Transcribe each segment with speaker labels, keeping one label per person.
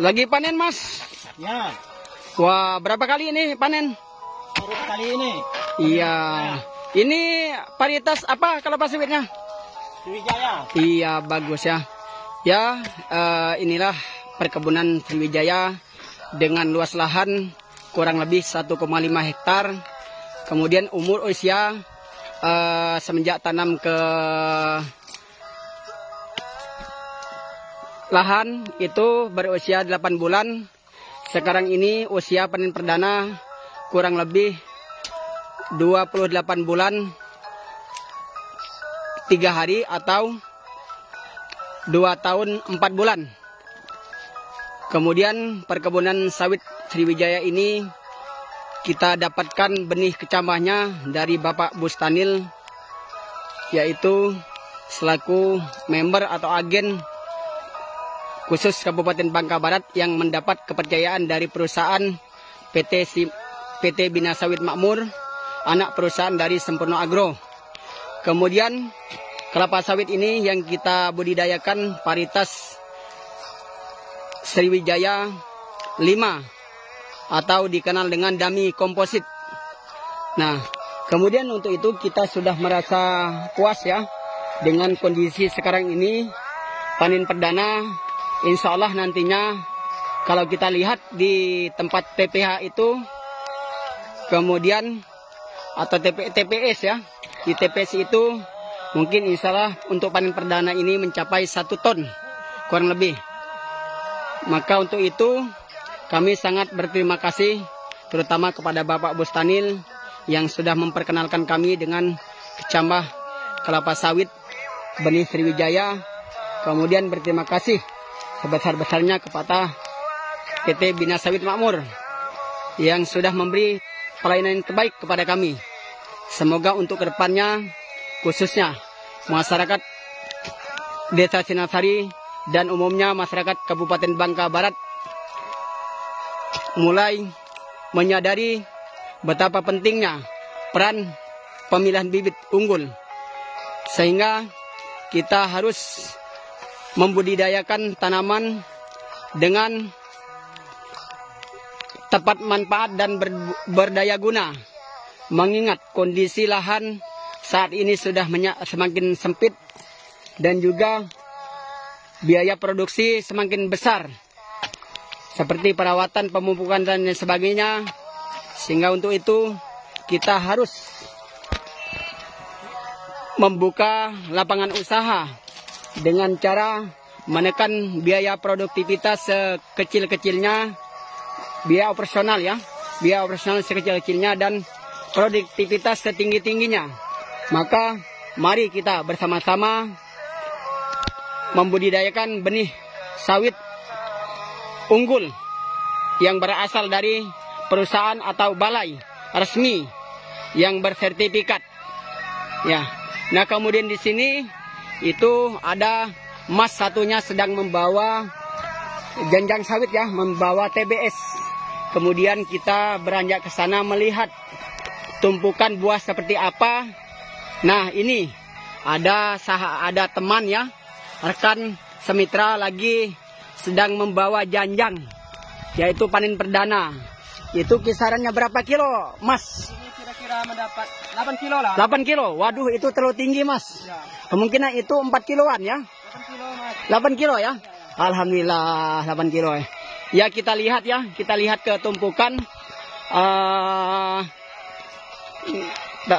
Speaker 1: Lagi panen, Mas?
Speaker 2: Ya.
Speaker 1: Wah, berapa kali ini panen?
Speaker 2: Baru kali ini.
Speaker 1: Iya. Ini varietas apa kelapa sawitnya?
Speaker 2: Sriwijaya.
Speaker 1: Iya, bagus ya. Ya, inilah perkebunan Sriwijaya dengan luas lahan kurang lebih 1,5 hektar. Kemudian umur usia semenjak tanam ke lahan itu berusia 8 bulan. Sekarang ini usia panen perdana kurang lebih 28 bulan 3 hari atau 2 tahun 4 bulan. Kemudian perkebunan sawit Sriwijaya ini kita dapatkan benih kecambahnya dari Bapak Bustanil, yaitu selaku member atau agen khusus Kabupaten Bangka Barat yang mendapat kepercayaan dari perusahaan PT Bina Sawit Makmur, anak perusahaan dari Sempurna Agro. Kemudian kelapa sawit ini yang kita budidayakan varietas Sriwijaya 5 atau dikenal dengan Dami Komposit. Nah, kemudian untuk itu kita sudah merasa puas ya dengan kondisi sekarang ini panen perdana. Insya Allah nantinya kalau kita lihat di tempat TPH itu, kemudian atau TPS ya, di TPS itu mungkin insya Allah untuk panen perdana ini mencapai 1 ton kurang lebih. Maka untuk itu kami sangat berterima kasih terutama kepada Bapak Bustanil yang sudah memperkenalkan kami dengan kecambah kelapa sawit benih Sriwijaya. Kemudian berterima kasih sebesar-besarnya kepada PT Bina Sawit Makmur yang sudah memberi pelayanan yang terbaik kepada kami. Semoga untuk kedepannya khususnya masyarakat Desa Sinasari dan umumnya masyarakat Kabupaten Bangka Barat mulai menyadari betapa pentingnya peran pemilihan bibit unggul, sehingga kita harus membudidayakan tanaman dengan tepat manfaat dan berdaya guna, mengingat kondisi lahan saat ini sudah semakin sempit dan juga biaya produksi semakin besar seperti perawatan, pemupukan dan sebagainya, sehingga untuk itu kita harus membuka lapangan usaha dengan cara menekan biaya produktivitas sekecil-kecilnya, biaya operasional ya, biaya operasional sekecil-kecilnya dan produktivitas setinggi-tingginya. Maka mari kita bersama-sama membudidayakan benih sawit unggul yang berasal dari perusahaan atau balai resmi yang bersertifikat. Ya. Nah, kemudian di sini itu ada Mas satunya sedang membawa janjang sawit ya, membawa TBS. Kemudian kita beranjak ke sana melihat tumpukan buah seperti apa. Nah, ini ada teman ya, rekan semitra lagi sedang membawa janjang, yaitu panen perdana. Itu kisarannya berapa kilo, Mas?
Speaker 2: Ini kira-kira mendapat 8 kilo lah.
Speaker 1: 8 kilo, waduh itu terlalu tinggi Mas.
Speaker 2: Ya.
Speaker 1: Kemungkinan itu 4 kiloan ya.
Speaker 2: 8 kilo Mas.
Speaker 1: 8 kilo ya. Alhamdulillah 8 kilo ya. Ya kita lihat ya, kita lihat ke tumpukan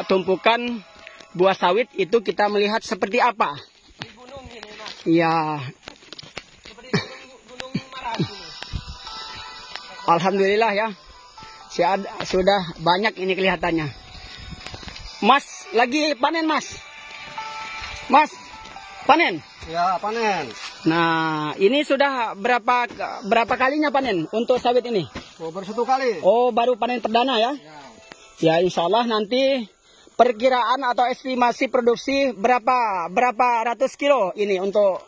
Speaker 1: tumpukan buah sawit itu kita melihat seperti apa.
Speaker 2: Di gunung ini Mas.
Speaker 1: Ya.
Speaker 2: Seperti gunung Marapi ini.
Speaker 1: Alhamdulillah ya. Sudah banyak ini kelihatannya. Mas, lagi panen Mas. Mas, panen?
Speaker 2: Ya, panen.
Speaker 1: Nah, ini sudah berapa kalinya panen untuk sawit ini?
Speaker 2: Oh, baru 1 kali.
Speaker 1: Oh, baru panen perdana ya? Ya, insya Allah nanti perkiraan atau estimasi produksi berapa ratus kilo ini untuk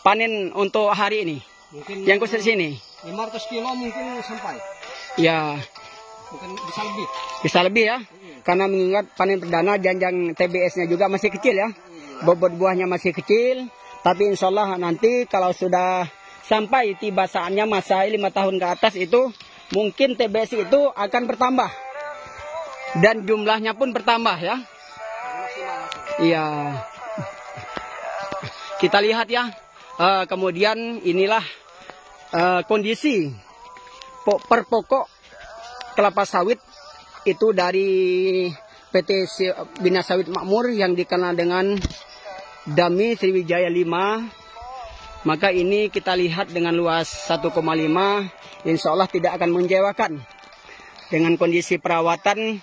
Speaker 1: panen untuk hari ini?
Speaker 2: Mungkin
Speaker 1: yang khusus sini.
Speaker 2: 500 kilo mungkin sampai.
Speaker 1: Ya.
Speaker 2: Mungkin bisa lebih.
Speaker 1: Bisa lebih ya. Karena mengingat panen perdana janjang TBS-nya juga masih kecil ya. Bobot buahnya masih kecil. Tapi insya Allah nanti kalau sudah sampai tiba saatnya masa 5 tahun ke atas itu mungkin TBC itu akan bertambah dan jumlahnya pun bertambah ya. Iya. Kita lihat ya. Kemudian inilah kondisi per pokok kelapa sawit itu dari PT Bina Sawit Makmur yang dikenal dengan Dami Sriwijaya 5. Maka ini kita lihat dengan luas 1,5, insya Allah tidak akan mengecewakan. Dengan kondisi perawatan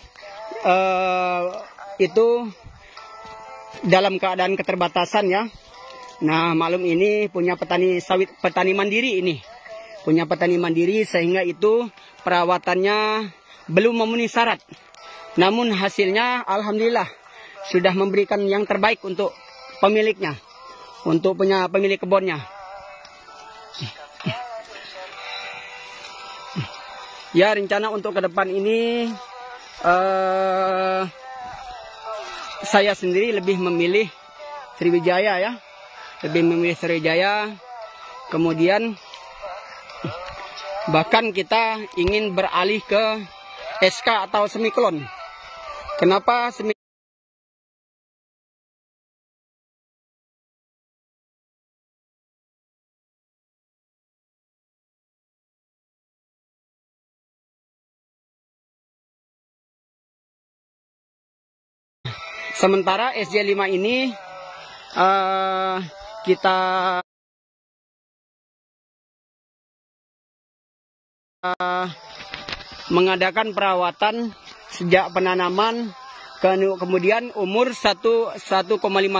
Speaker 1: itu dalam keadaan keterbatasan ya. Nah, maklum ini punya petani sawit, petani mandiri ini. Punya petani mandiri sehingga itu perawatannya belum memenuhi syarat. Namun hasilnya alhamdulillah sudah memberikan yang terbaik untuk pemiliknya. Untuk punya pemilik kebunnya. Ya, rencana untuk ke depan ini saya sendiri lebih memilih Sriwijaya ya. Lebih memilih Sriwijaya. Kemudian bahkan kita ingin beralih ke SK atau semiklon. Kenapa semiklon? Sementara SJ5 ini kita mengadakan perawatan sejak penanaman, kemudian umur 1,5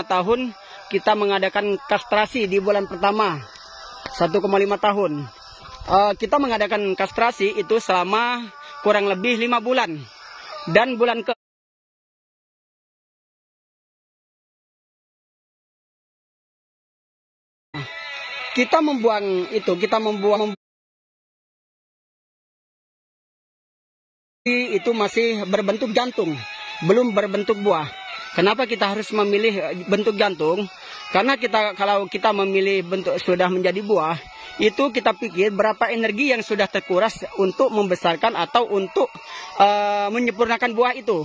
Speaker 1: tahun kita mengadakan kastrasi di bulan pertama 1,5 tahun. Kita mengadakan kastrasi itu selama kurang lebih 5 bulan dan bulan ke kita membuang itu masih berbentuk jantung, belum berbentuk buah. Kenapa kita harus memilih bentuk jantung? Karena kalau kita memilih bentuk sudah menjadi buah, itu kita pikir berapa energi yang sudah terkuras untuk membesarkan atau untuk menyempurnakan buah itu.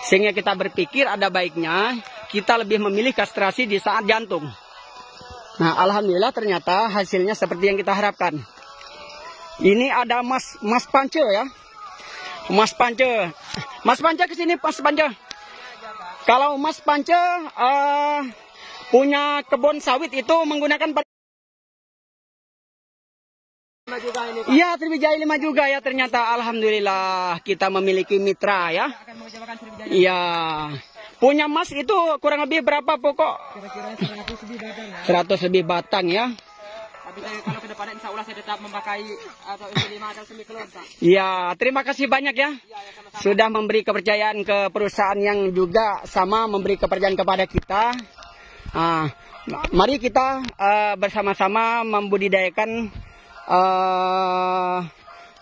Speaker 1: Sehingga kita berpikir ada baiknya kita lebih memilih kastrasi di saat jantung. Nah, alhamdulillah ternyata hasilnya seperti yang kita harapkan. Ini ada Mas Pance ya. Mas Pance. Mas Pance ke sini, Mas Pance. Kalau Mas Pance punya kebun sawit itu menggunakan iya, Sriwijaya 5 juga ya ternyata. Alhamdulillah kita memiliki mitra ya. Iya. Punya Mas itu kurang lebih berapa pokok?
Speaker 2: Kira-kira 100 lebih batang ya.
Speaker 1: 100 lebih batang ya.
Speaker 2: Tapi kalau ke depannya insya Allah saya tetap memakai atau SJ5 atau semiklon, Pak.
Speaker 1: Ya, terima kasih banyak ya. Sudah memberi kepercayaan ke perusahaan yang juga sama memberi kepercayaan kepada kita. Mari kita bersama-sama membudidayakan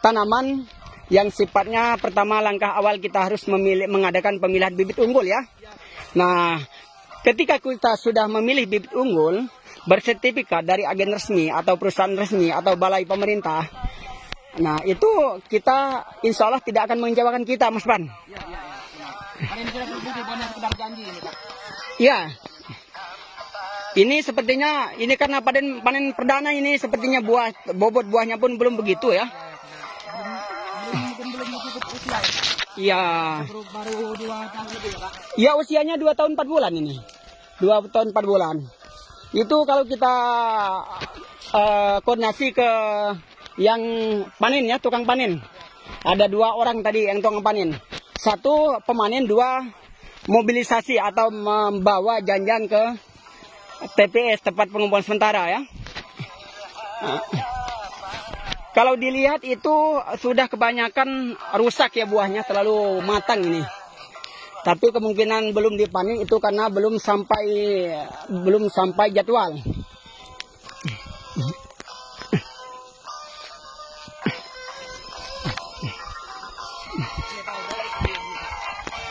Speaker 1: tanaman yang sifatnya pertama langkah awal kita harus mengadakan pemilihan bibit unggul ya. Nah, ketika kita sudah memilih bibit unggul bersertifikat dari agen resmi atau perusahaan resmi atau balai pemerintah, nah itu kita insya Allah tidak akan mengecewakan kita, Mas Pan. Iya. Ini sepertinya ini karena panen perdana ini sepertinya bobot buahnya pun belum begitu ya. Iya.
Speaker 2: Baru 2 tahun lebih ya, Pak.
Speaker 1: Ya, usianya 2 tahun 4 bulan ini. 2 tahun 4 bulan. Itu kalau kita koordinasi ke yang panen ya, tukang panen. Ada 2 orang tadi yang tukang panen. 1 pemanen, 2 mobilisasi atau membawa janjian ke TPS, tempat pengumpulan sementara ya. Kalau dilihat itu sudah kebanyakan rusak ya buahnya, terlalu matang ini. Tapi kemungkinan belum dipanen itu karena belum sampai jadwal.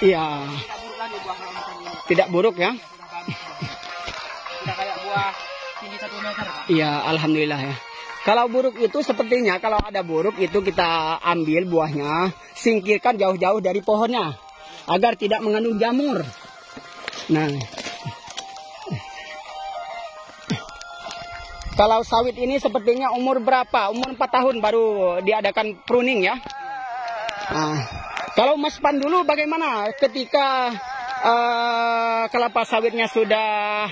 Speaker 1: Iya. Tidak buruk ya.
Speaker 2: Tidak kayak buah tinggi 1 meter, Pak.
Speaker 1: Iya, alhamdulillah ya. Kalau buruk itu sepertinya kalau ada buruk itu kita ambil buahnya, singkirkan jauh-jauh dari pohonnya agar tidak mengandung jamur. Nah, kalau sawit ini sepertinya umur berapa? Umur 4 tahun baru diadakan pruning ya. Nah, kalau Mas Pan dulu bagaimana ketika kelapa sawitnya sudah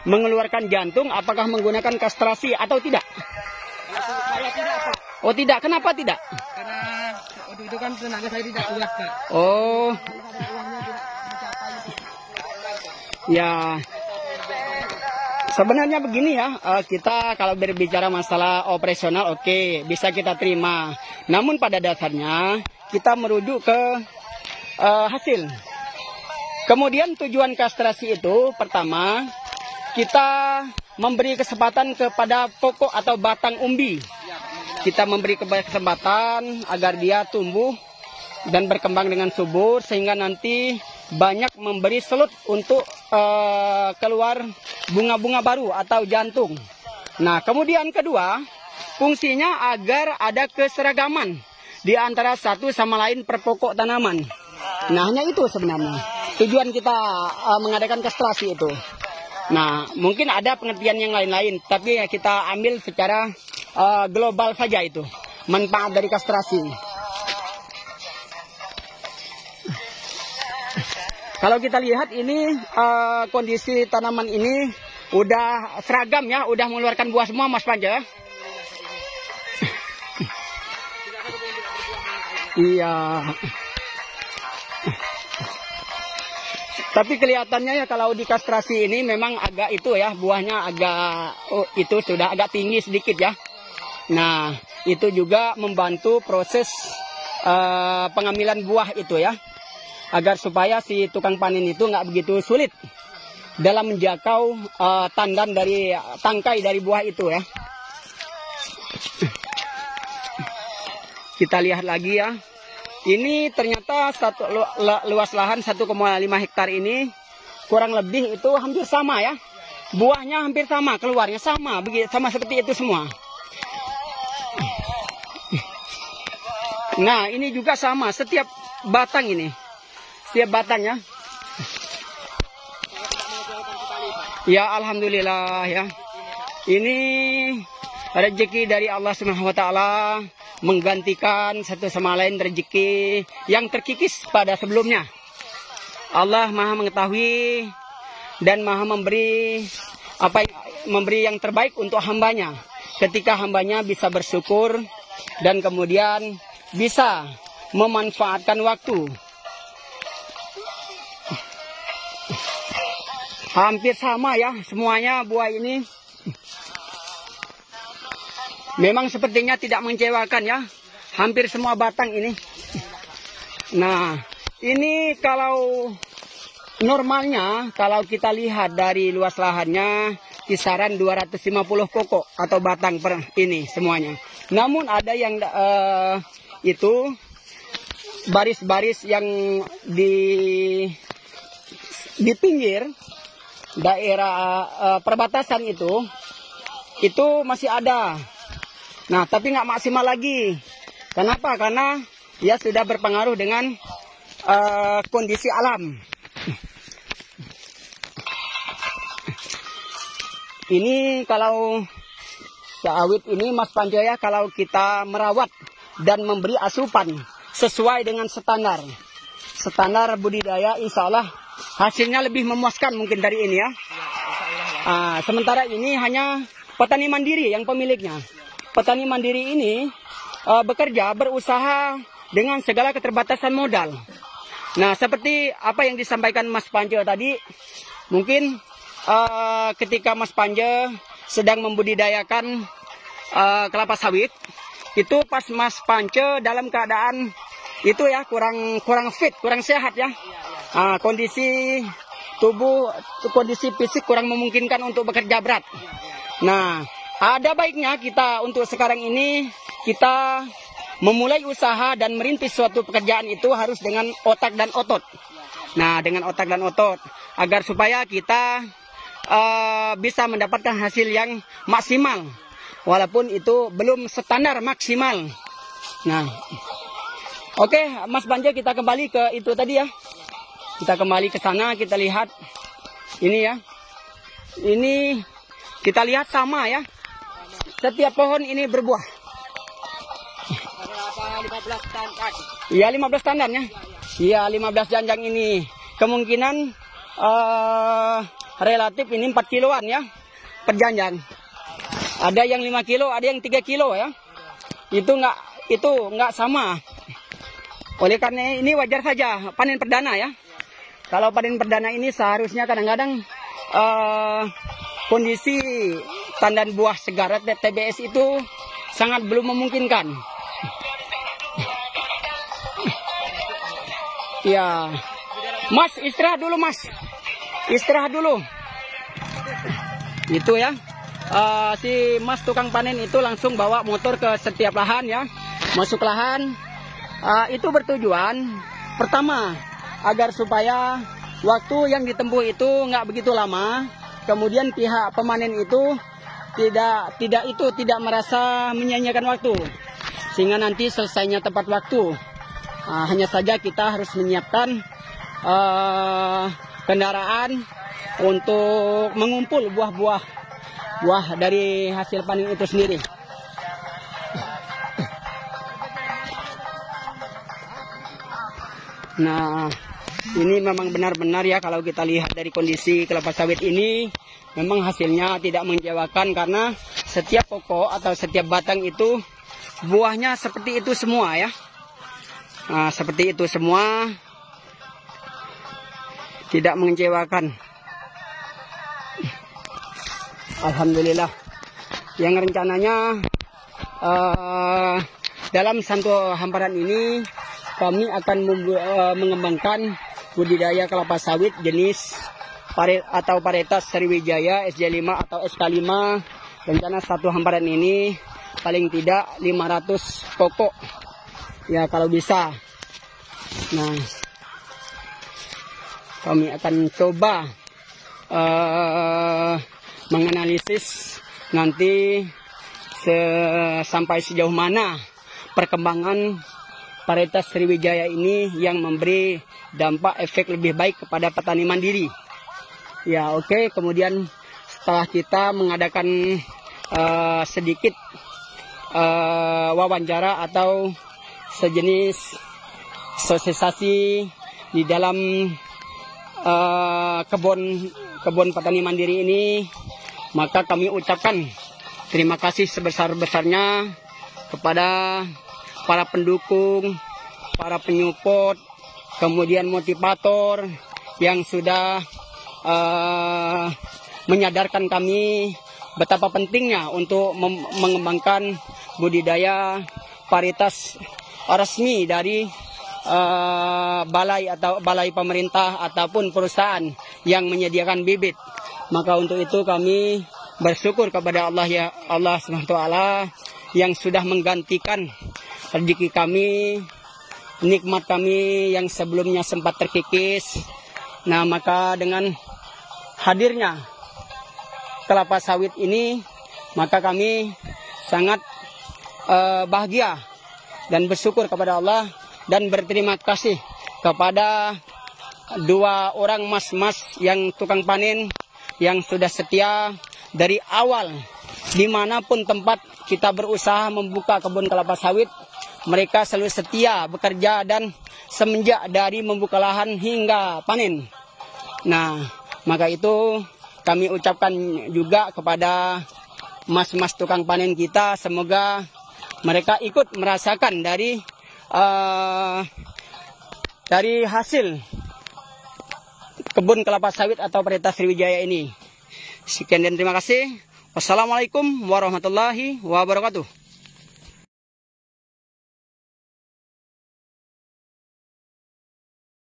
Speaker 1: mengeluarkan jantung, apakah menggunakan kastrasi atau tidak?
Speaker 2: Saya tidak, Pak.
Speaker 1: Oh tidak, kenapa tidak?
Speaker 2: Karena waktu itu kan tenaga saya tidak kuat, Pak.
Speaker 1: Oh, ya. Sebenarnya begini ya, kita kalau berbicara masalah operasional oke, bisa kita terima. Namun pada dasarnya kita merujuk ke hasil. Kemudian tujuan kastrasi itu pertama, kita memberi kesempatan kepada pokok atau batang umbi. Kita memberi kesempatan agar dia tumbuh dan berkembang dengan subur sehingga nanti banyak memberi selut untuk keluar bunga-bunga baru atau jantung. Nah, kemudian kedua, fungsinya agar ada keseragaman di antara satu sama lain per pokok tanaman. Nah, hanya itu sebenarnya tujuan kita mengadakan kastrasi itu. Nah, mungkin ada pengertian yang lain-lain, tapi ya kita ambil secara global saja itu manfaat dari kastrasi. Kalau kita lihat ini kondisi tanaman ini udah seragam ya, udah mengeluarkan buah semua Mas Panja. Iya. Tapi kelihatannya ya kalau di kastrasi ini memang agak itu ya, buahnya agak itu sudah agak tinggi sedikit ya. Nah, itu juga membantu proses pengambilan buah itu ya. Agar supaya si tukang panen itu nggak begitu sulit dalam menjakau tandan dari tangkai dari buah itu ya. Kita lihat lagi ya. Ini ternyata luas lahan 1,5 hektar ini kurang lebih itu hampir sama ya. Buahnya hampir sama, keluarnya sama, sama seperti itu semua. Nah, ini juga sama setiap batang ini. Setiap batangnya. Ya alhamdulillah ya. Ini rezeki dari Allah Subhanahu wa taala menggantikan satu sama lain rezeki yang terkikis pada sebelumnya. Allah Maha mengetahui dan Maha memberi memberi yang terbaik untuk hambanya. Ketika hambanya bisa bersyukur dan kemudian bisa memanfaatkan waktu. Hampir sama ya semuanya buah ini. Memang sepertinya tidak mengecewakan ya. Hampir semua batang ini. Nah, ini kalau normalnya kalau kita lihat dari luas lahannya kisaran 250 pokok atau batang per ini semuanya. Namun ada yang itu baris-baris yang di pinggir daerah perbatasan itu masih ada. Nah, tapi nggak maksimal lagi. Kenapa? Karena ya sudah berpengaruh dengan kondisi alam. Ini kalau sawit ini Mas Panjo ya, kalau kita merawat dan memberi asupan sesuai dengan standar budidaya, insya Allah hasilnya lebih memuaskan mungkin dari ini ya. Sementara ini hanya petani mandiri yang pemiliknya. Petani mandiri ini berusaha dengan segala keterbatasan modal. Nah, seperti apa yang disampaikan Mas Panjo tadi, mungkin ketika Mas Panjo sedang membudidayakan kelapa sawit, itu pas Mas Panjo dalam keadaan itu ya kurang fit, kurang sehat ya. Kondisi tubuh, kondisi fisik kurang memungkinkan untuk bekerja berat. Nah, ada baiknya kita untuk sekarang ini kita memulai usaha dan merintis suatu pekerjaan itu harus dengan otak dan otot. Nah, dengan otak dan otot agar supaya kita bisa mendapatkan hasil yang maksimal. walaupun itu belum standar maksimal. Nah, oke, Mas Banja, kita kembali ke itu tadi ya. Kita kembali ke sana, kita lihat ini ya. Ini kita lihat sama ya. Setiap pohon ini berbuah.
Speaker 2: Ada 15 standar.
Speaker 1: Iya, 15 standarnya. Iya, 15 janjang ini. Kemungkinan relatif ini 4 kiloan ya per janjang. Ada yang 5 kilo, ada yang 3 kilo ya. Itu nggak sama. Oleh karena ini wajar saja panen perdana ya. Kalau panen perdana ini seharusnya kadang-kadang kondisi tandan buah segar TBS itu sangat belum memungkinkan. Ya, Mas, istirahat dulu Mas. Istirahat dulu. Itu ya. Si Mas tukang panen itu langsung bawa motor ke setiap lahan ya. Masuk lahan. Itu bertujuan pertama agar supaya waktu yang ditempuh itu nggak begitu lama. Kemudian pihak pemanen itu tidak merasa menyia-nyiakan waktu, sehingga nanti selesainya tepat waktu. Hanya saja kita harus menyiapkan kendaraan untuk mengumpul buah dari hasil panen itu sendiri. Nah, ini memang benar-benar ya, kalau kita lihat dari kondisi kelapa sawit ini, memang hasilnya tidak mengecewakan karena setiap pokok atau setiap batang itu buahnya seperti itu semua ya. Nah, seperti itu semua, tidak mengecewakan. Alhamdulillah. Yang rencananya dalam satu hamparan ini kami akan mengembangkan budidaya kelapa sawit jenis atau varietas Sriwijaya SJ5 atau SK5. Rencana satu hamparan ini paling tidak 500 pokok. Ya, kalau bisa. Nah, kami akan coba menganalisis nanti sampai sejauh mana perkembangan varietas Sriwijaya ini yang memberi dampak efek lebih baik kepada petani mandiri. Ya, oke. Kemudian setelah kita mengadakan sedikit wawancara atau sejenis sosialisasi di dalam kebun petani mandiri ini, maka kami ucapkan terima kasih sebesar-besarnya kepada para pendukung, para penyupport, kemudian motivator yang sudah menyadarkan kami betapa pentingnya untuk mengembangkan budidaya varietas resmi dari balai pemerintah ataupun perusahaan yang menyediakan bibit. Maka untuk itu kami bersyukur kepada Allah SWT yang sudah menggantikan rezeki kami, nikmat kami yang sebelumnya sempat terkikis. Nah, maka dengan hadirnya kelapa sawit ini, maka kami sangat bahagia dan bersyukur kepada Allah dan berterima kasih kepada 2 orang mas-mas yang tukang panen yang sudah setia dari awal. Dimanapun tempat kita berusaha membuka kebun kelapa sawit, mereka selalu setia bekerja dan semenjak dari membuka lahan hingga panen. Nah, maka itu kami ucapkan juga kepada mas-mas tukang panen kita, semoga mereka ikut merasakan dari hasil kebun kelapa sawit atau varietas Sriwijaya ini. Sekian dan terima kasih. Wassalamualaikum warahmatullahi wabarakatuh.